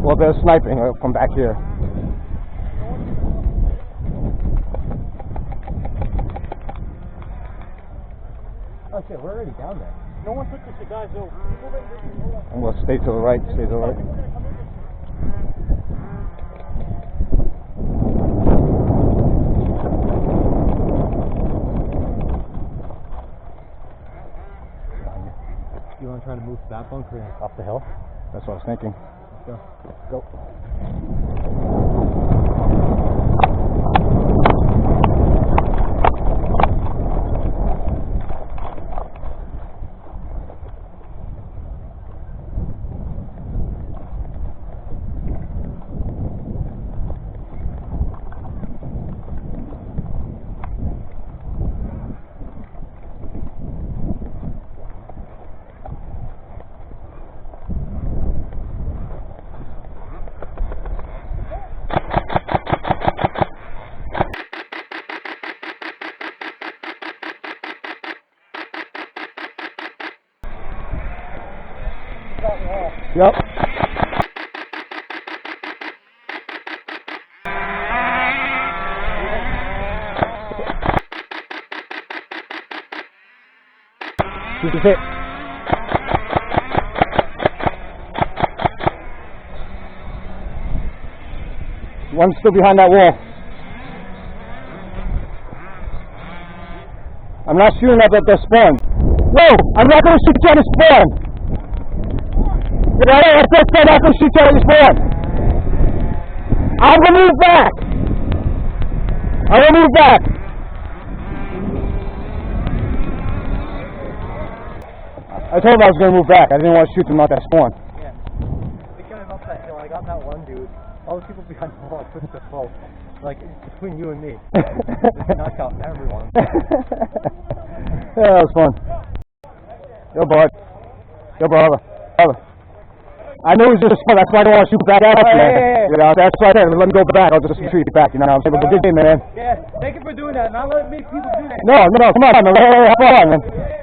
Well, they're sniping from back here. Oh shit, we're already down there. No one took the guys over. I'm going to stay to the right, stay to the right. You want to try to move that bunker up the hill? That's what I was thinking. Let's Go. Yep. This is it. One's still behind that wall. I'm not shooting up at the spawn. No, I'm not going to shoot you at the spawn. I'm not going to shoot you at the spawn. I'm going to move back. I'm going to move back. I told him I was going to move back. I didn't want to shoot them out that spawn. Yeah. We got him up that hill. I got that one dude. All the people behind the wall took the float. Like, between you and me. Just knocked out everyone. Yeah, that was fun. Yo, bud. Yo, brother. I know he's just fun. That's why I don't want to shoot back at you, man. You know, that's why I said, let me go back. I'll just shoot you back. You know what I'm saying? But good game, man. Yeah, thank you for doing that. Not letting me people do that. No, come on, man. Have fun, man.